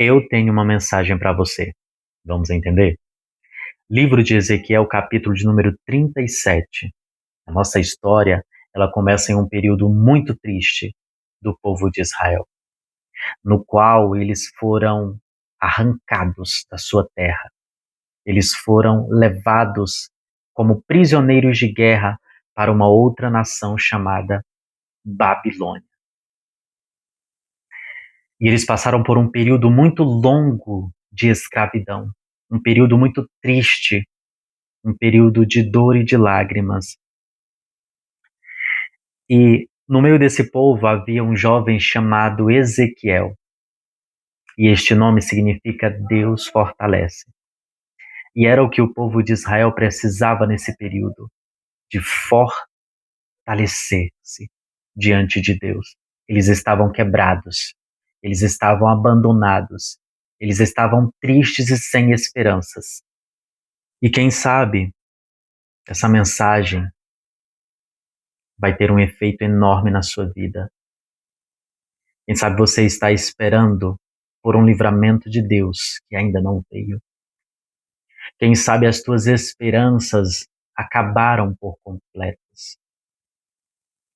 Eu tenho uma mensagem para você. Vamos entender? Livro de Ezequiel, capítulo de número 37. A nossa história, ela começa em um período muito triste do povo de Israel, no qual eles foram arrancados da sua terra. Eles foram levados como prisioneiros de guerra para uma outra nação chamada Babilônia. E eles passaram por um período muito longo de escravidão, um período muito triste, um período de dor e de lágrimas. E no meio desse povo havia um jovem chamado Ezequiel. E este nome significa Deus fortalece. E era o que o povo de Israel precisava nesse período, de fortalecer-se diante de Deus. Eles estavam quebrados, eles estavam abandonados, eles estavam tristes e sem esperanças. E quem sabe essa mensagem vai ter um efeito enorme na sua vida. Quem sabe você está esperando por um livramento de Deus que ainda não veio. Quem sabe as tuas esperanças acabaram por completas.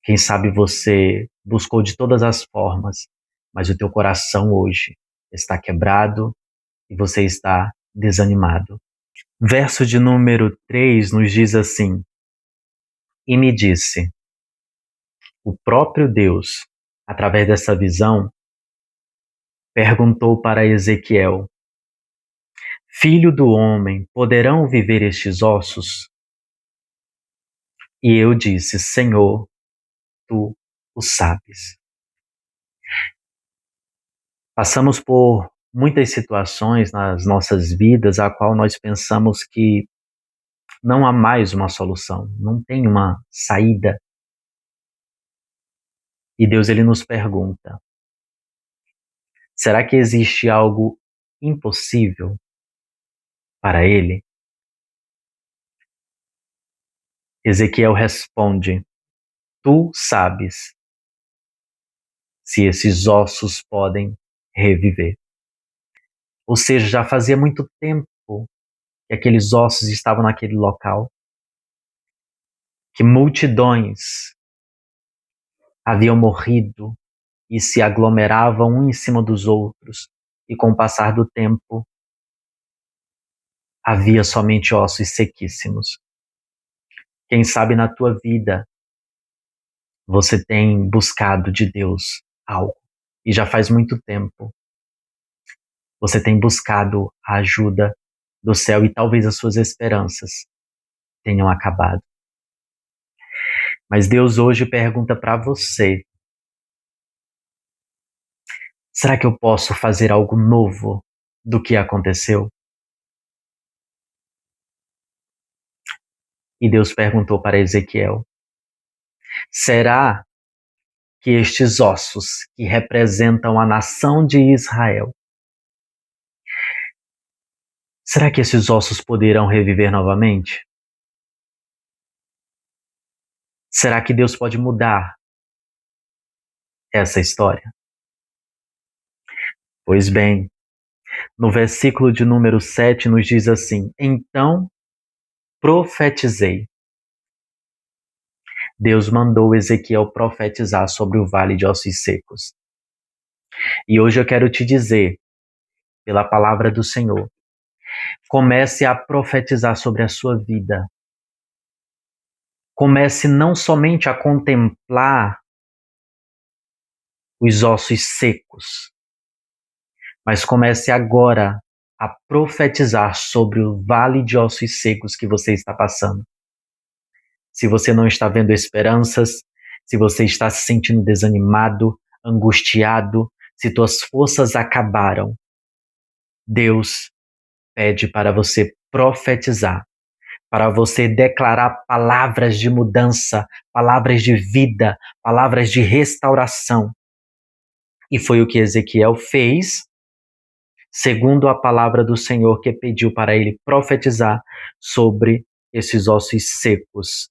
Quem sabe você buscou de todas as formas, mas o teu coração hoje está quebrado e você está desanimado. Verso de número 3 nos diz assim: E me disse, o próprio Deus, através dessa visão, perguntou para Ezequiel: Filho do homem, poderão viver estes ossos? E eu disse: Senhor, tu o sabes. Passamos por muitas situações nas nossas vidas a qual nós pensamos que não há mais uma solução, não tem uma saída. E Deus ele nos pergunta: será que existe algo impossível para ele? Ezequiel responde: Tu sabes se esses ossos podem reviver. Ou seja, já fazia muito tempo que aqueles ossos estavam naquele local, que multidões haviam morrido e se aglomeravam um em cima dos outros, e com o passar do tempo havia somente ossos sequíssimos. Quem sabe na tua vida você tem buscado de Deus algo, e já faz muito tempo você tem buscado a ajuda do céu e talvez as suas esperanças tenham acabado. Mas Deus hoje pergunta para você: será que eu posso fazer algo novo do que aconteceu? E Deus perguntou para Ezequiel: será que estes ossos que representam a nação de Israel, será que esses ossos poderão reviver novamente? Será que Deus pode mudar essa história? Pois bem, no versículo de número 7 nos diz assim: Então profetizei. Deus mandou Ezequiel profetizar sobre o vale de ossos secos. E hoje eu quero te dizer, pela palavra do Senhor, comece a profetizar sobre a sua vida. Comece não somente a contemplar os ossos secos, mas comece agora a profetizar sobre o vale de ossos secos que você está passando. Se você não está vendo esperanças, se você está se sentindo desanimado, angustiado, se tuas forças acabaram, Deus pede para você profetizar, para você declarar palavras de mudança, palavras de vida, palavras de restauração. E foi o que Ezequiel fez, segundo a palavra do Senhor que pediu para ele profetizar sobre esses ossos secos.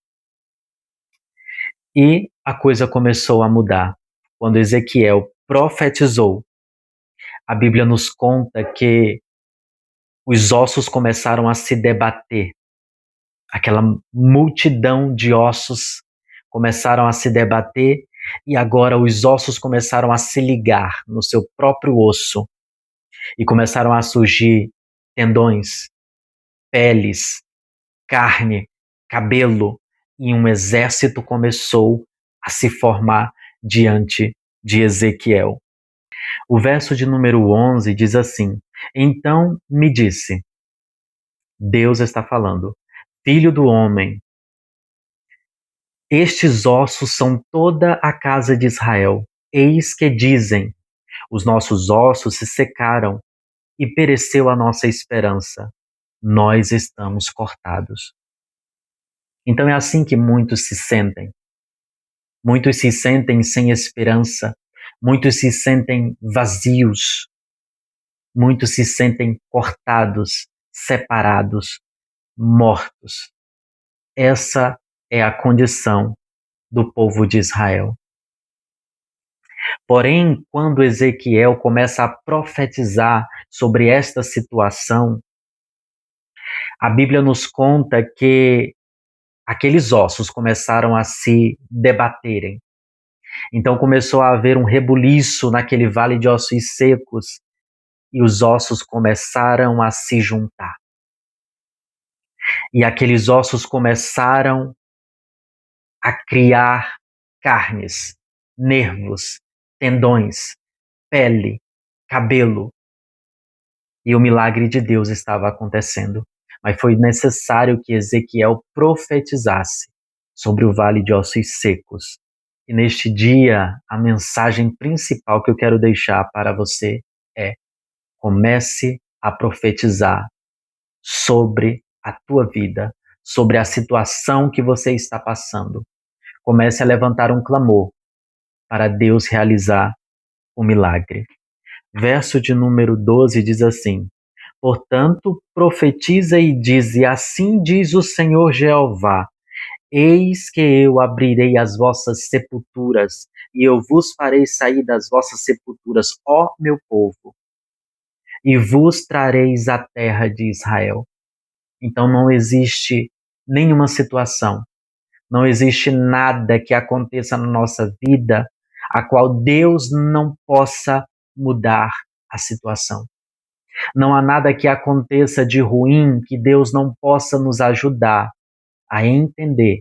E a coisa começou a mudar. Quando Ezequiel profetizou, a Bíblia nos conta que os ossos começaram a se debater. Aquela multidão de ossos começaram a se debater e agora os ossos começaram a se ligar no seu próprio osso e começaram a surgir tendões, peles, carne, cabelo, e um exército começou a se formar diante de Ezequiel. O verso de número 11 diz assim: Então me disse, Deus está falando, filho do homem, estes ossos são toda a casa de Israel. Eis que dizem, os nossos ossos se secaram e pereceu a nossa esperança. Nós estamos cortados. Então é assim que muitos se sentem. Muitos se sentem sem esperança. Muitos se sentem vazios. Muitos se sentem cortados, separados, mortos. Essa é a condição do povo de Israel. Porém, quando Ezequiel começa a profetizar sobre esta situação, a Bíblia nos conta que aqueles ossos começaram a se debaterem. Então começou a haver um rebuliço naquele vale de ossos secos e os ossos começaram a se juntar. E aqueles ossos começaram a criar carnes, nervos, tendões, pele, cabelo. E o milagre de Deus estava acontecendo. Mas foi necessário que Ezequiel profetizasse sobre o vale de ossos secos. E neste dia, a mensagem principal que eu quero deixar para você é: comece a profetizar sobre a tua vida, sobre a situação que você está passando. Comece a levantar um clamor para Deus realizar o milagre. Verso de número 12 diz assim: Portanto, profetiza e diz, e assim diz o Senhor Jeová, eis que eu abrirei as vossas sepulturas, e eu vos farei sair das vossas sepulturas, ó meu povo, e vos trareis a terra de Israel. Então não existe nenhuma situação, não existe nada que aconteça na nossa vida a qual Deus não possa mudar a situação. Não há nada que aconteça de ruim que Deus não possa nos ajudar a entender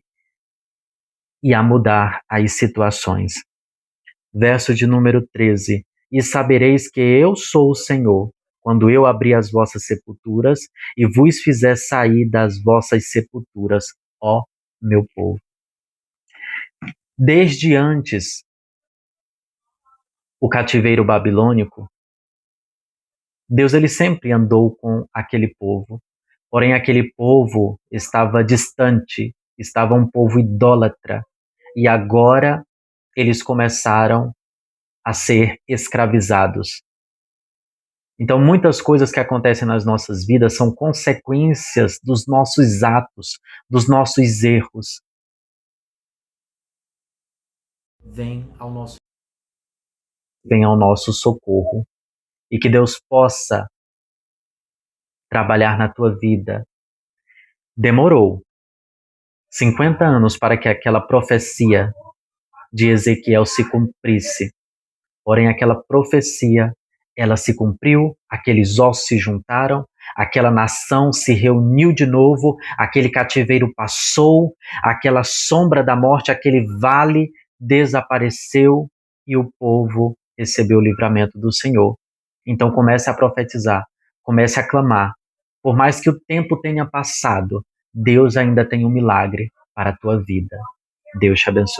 e a mudar as situações. Verso de número 13: E sabereis que eu sou o Senhor, quando eu abrir as vossas sepulturas e vos fizer sair das vossas sepulturas, ó meu povo. Desde antes o cativeiro babilônico, Deus ele sempre andou com aquele povo, porém aquele povo estava distante, estava um povo idólatra, e agora eles começaram a ser escravizados. Então muitas coisas que acontecem nas nossas vidas são consequências dos nossos atos, dos nossos erros. Vem ao nosso socorro e que Deus possa trabalhar na tua vida. Demorou 50 anos para que aquela profecia de Ezequiel se cumprisse. Porém, aquela profecia, ela se cumpriu, aqueles ossos se juntaram, aquela nação se reuniu de novo, aquele cativeiro passou, aquela sombra da morte, aquele vale desapareceu e o povo recebeu o livramento do Senhor. Então comece a profetizar, comece a clamar. Por mais que o tempo tenha passado, Deus ainda tem um milagre para a tua vida. Deus te abençoe.